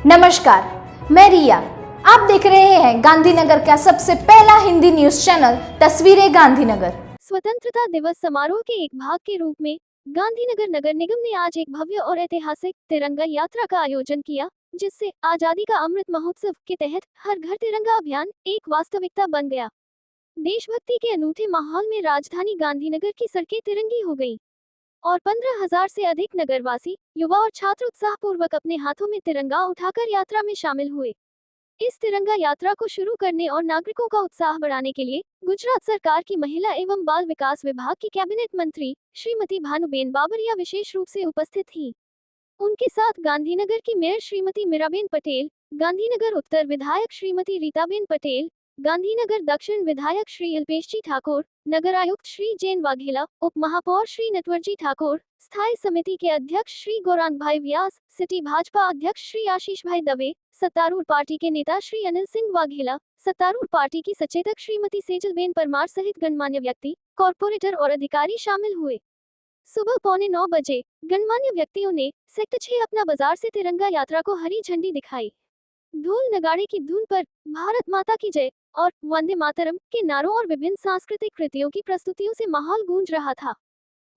नमस्कार, मैं रिया। आप देख रहे हैं गांधीनगर का सबसे पहला हिंदी न्यूज चैनल तस्वीरें गांधीनगर। स्वतंत्रता दिवस समारोह के एक भाग के रूप में गांधीनगर नगर निगम ने आज एक भव्य और ऐतिहासिक तिरंगा यात्रा का आयोजन किया, जिससे आजादी का अमृत महोत्सव के तहत हर घर तिरंगा अभियान एक वास्तविकता बन गया। देशभक्ति के अनूठे माहौल में राजधानी गांधीनगर की सड़कें तिरंगी हो गईं और 15,000 से अधिक नगरवासी, युवा और छात्र उत्साहपूर्वक अपने हाथों में तिरंगा उठाकर यात्रा में शामिल हुए। इस तिरंगा यात्रा को शुरू करने और नागरिकों का उत्साह बढ़ाने के लिए गुजरात सरकार की महिला एवं बाल विकास विभाग की कैबिनेट मंत्री श्रीमती भानुबेन बाबरिया विशेष रूप से उपस्थित थीं। उनके साथ गांधीनगर की मेयर श्रीमती मीराबेन पटेल, गांधीनगर उत्तर विधायक श्रीमती रीताबेन पटेल, गांधीनगर दक्षिण विधायक श्री अल्पेशजी ठाकुर, नगर आयुक्त श्री जैन वाघेला, उप महापौर श्री नटवरजी ठाकुर, स्थायी समिति के अध्यक्ष श्री गौरांग भाई व्यास, सिटी भाजपा अध्यक्ष श्री आशीष भाई दवे, सत्तारूढ़ पार्टी के नेता श्री अनिल सिंह वाघेला, सत्तारूढ़ पार्टी की सचेतक श्रीमती सेजलबेन परमार सहित गणमान्य व्यक्ति, कॉरपोरेटर और अधिकारी शामिल हुए। सुबह 8:45 बजे गणमान्य व्यक्तियों ने सेक्टर 6 अपना बाजार से तिरंगा यात्रा को हरी झंडी दिखाई। ढोल नगाड़े की धुन पर भारत माता की जय और वंदे मातरम के नारों और विभिन्न सांस्कृतिक कृतियों की प्रस्तुतियों से माहौल गूंज रहा था।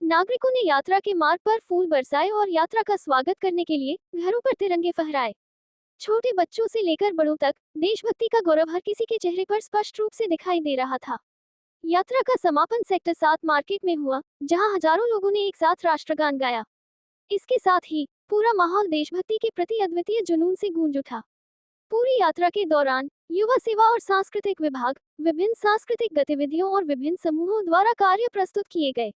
नागरिकों ने यात्रा के मार्ग पर फूल बरसाए और यात्रा का स्वागत करने के लिए घरों पर तिरंगे फहराए। छोटे बच्चों से लेकर बड़ों तक देशभक्ति का गौरव हर किसी के चेहरे पर स्पष्ट रूप से दिखाई दे रहा था। यात्रा का समापन सेक्टर 7 मार्केट में हुआ, जहां हजारों लोगों ने एक साथ राष्ट्रगान गाया। इसके साथ ही पूरा माहौल देशभक्ति के प्रति अद्वितीय जुनून से गूंज उठा। पूरी यात्रा के दौरान युवा सेवा और सांस्कृतिक विभाग, विभिन्न सांस्कृतिक गतिविधियों और विभिन्न समूहों द्वारा कार्य प्रस्तुत किए गए।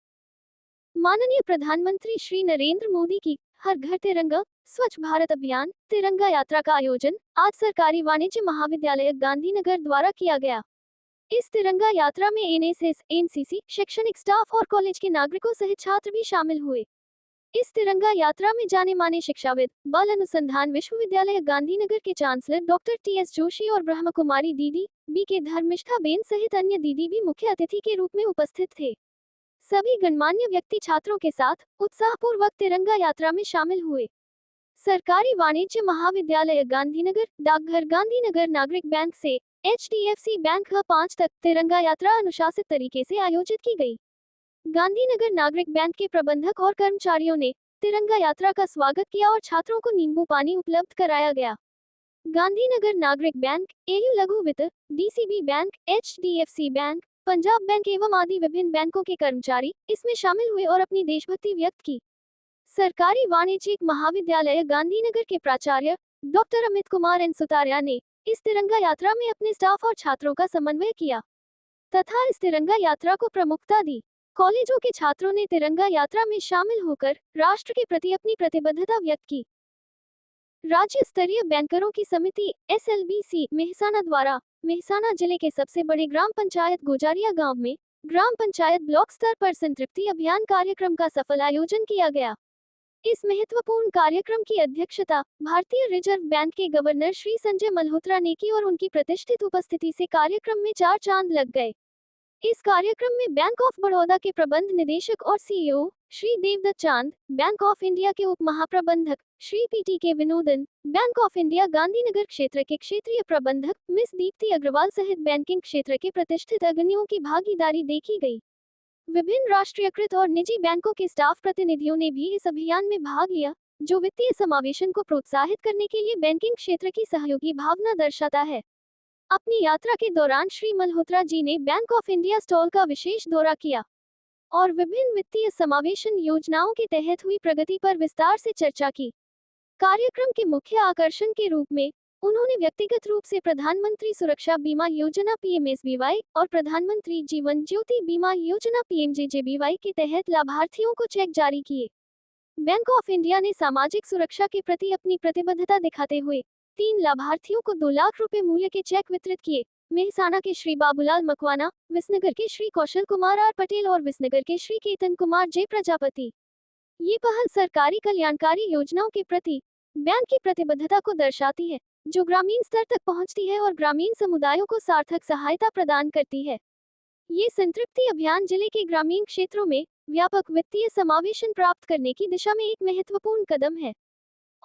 माननीय प्रधानमंत्री श्री नरेंद्र मोदी की हर घर तिरंगा स्वच्छ भारत अभियान तिरंगा यात्रा का आयोजन आज सरकारी वाणिज्य महाविद्यालय गांधीनगर द्वारा किया गया। इस तिरंगा यात्रा में एनएसएस, एनसीसी, शैक्षणिक स्टाफ और कॉलेज के नागरिकों सहित छात्र भी शामिल हुए। इस तिरंगा यात्रा में जाने माने शिक्षाविद, बाल अनुसंधान विश्वविद्यालय गांधीनगर के चांसलर डॉक्टर टीएस जोशी और ब्रह्म कुमारी दीदी बीके धर्मिष्ठा बेन सहित अन्य दीदी भी मुख्य अतिथि के रूप में उपस्थित थे। सभी गणमान्य व्यक्ति छात्रों के साथ उत्साहपूर्वक तिरंगा यात्रा में शामिल हुए। सरकारी वाणिज्य महाविद्यालय गांधीनगर, डाकघर गांधीनगर, नागरिक बैंक से HDFC बैंक 5 तक तिरंगा यात्रा अनुशासित तरीके से आयोजित की गई। गांधीनगर नागरिक बैंक के प्रबंधक और कर्मचारियों ने तिरंगा यात्रा का स्वागत किया और छात्रों को नींबू पानी उपलब्ध कराया गया। गांधीनगर नागरिक बैंक, AU लघु वित्त, DCB bank, HDFC bank, Punjab bank एवं आदि विभिन्न बैंकों के कर्मचारी इसमें शामिल हुए और अपनी देशभक्ति व्यक्त की। सरकारी वाणिज्यिक महाविद्यालय गांधीनगर के प्राचार्य डॉक्टर अमित कुमार एन सुतारिया ने इस तिरंगा यात्रा में अपने स्टाफ और छात्रों का समन्वय किया तथा इस तिरंगा यात्रा को प्रमुखता दी। कॉलेजों के छात्रों ने तिरंगा यात्रा में शामिल होकर राष्ट्र के प्रति अपनी प्रतिबद्धता व्यक्त की। राज्य स्तरीय बैंकरों की समिति SLBC मेहसाना द्वारा मेहसाना जिले के सबसे बड़े ग्राम पंचायत गोजारिया गांव में ग्राम पंचायत ब्लॉक स्तर पर संतृप्ति अभियान कार्यक्रम का सफल आयोजन किया गया। इस महत्वपूर्ण कार्यक्रम की अध्यक्षता भारतीय रिजर्व बैंक के गवर्नर श्री संजय मल्होत्रा ने की और उनकी प्रतिष्ठित उपस्थिति से कार्यक्रम में 4 चांद लग गए। इस कार्यक्रम में बैंक ऑफ बड़ौदा के प्रबंध निदेशक और CEO श्री देवदत्त चांद, बैंक ऑफ इंडिया के उप महाप्रबंधक Shri PTK Vinodan, bank of India Gandhinagar क्षेत्र के क्षेत्रीय प्रबंधक मिस दीप्ति अग्रवाल सहित बैंकिंग क्षेत्र के प्रतिष्ठित अग्रणियों की भागीदारी देखी गई। विभिन्न राष्ट्रीयकृत और निजी बैंकों के स्टाफ प्रतिनिधियों ने भी इस अभियान में भाग लिया, जो वित्तीय समावेशन को प्रोत्साहित करने के लिए बैंकिंग क्षेत्र की सहयोगी भावना दर्शाता है। अपनी यात्रा के दौरान श्री मल्होत्रा जी ने बैंक ऑफ इंडिया स्टॉल का विशेष दौरा किया और विभिन्न वित्तीय समावेशन योजनाओं के तहत हुई प्रगति पर विस्तार से चर्चा की। कार्यक्रम के मुख्य आकर्षण के रूप में उन्होंने व्यक्तिगत रूप से प्रधानमंत्री सुरक्षा बीमा योजना PMSBY और प्रधानमंत्री जीवन ज्योति बीमा योजना PMJJBY के तहत लाभार्थियों को चेक जारी किए। बैंक ऑफ इंडिया ने सामाजिक सुरक्षा के प्रति अपनी प्रतिबद्धता दिखाते हुए 3 लाभार्थियों को 2 लाख रुपए मूल्य के चेक वितरित किए। मेहसाना के श्री बाबूलाल मकवाना, विसनगर के श्री कौशल कुमार R पटेल और विसनगर के श्री केतन कुमार J प्रजापति। ये पहल सरकारी कल्याणकारी योजनाओं के प्रति बैंक की प्रतिबद्धता को दर्शाती है, जो ग्रामीण स्तर तक पहुंचती है और ग्रामीण समुदायों को सार्थक सहायता प्रदान करती है। ये संतृप्ति अभियान जिले के ग्रामीण क्षेत्रों में व्यापक वित्तीय समावेशन प्राप्त करने की दिशा में एक महत्वपूर्ण कदम है।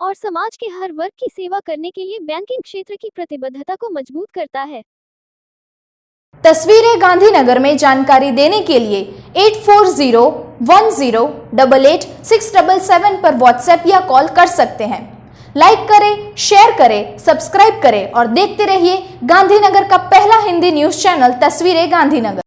और समाज के हर वर्ग की सेवा करने के लिए बैंकिंग क्षेत्र की प्रतिबद्धता को मजबूत करता है। तस्वीरें गांधीनगर में जानकारी देने के लिए 8401088677 पर व्हाट्सएप या कॉल कर सकते हैं। लाइक करें, शेयर करें, सब्सक्राइब करें और देखते रहिए गांधीनगर का पहला हिंदी न्यूज चैनल तस्वीरें गांधीनगर।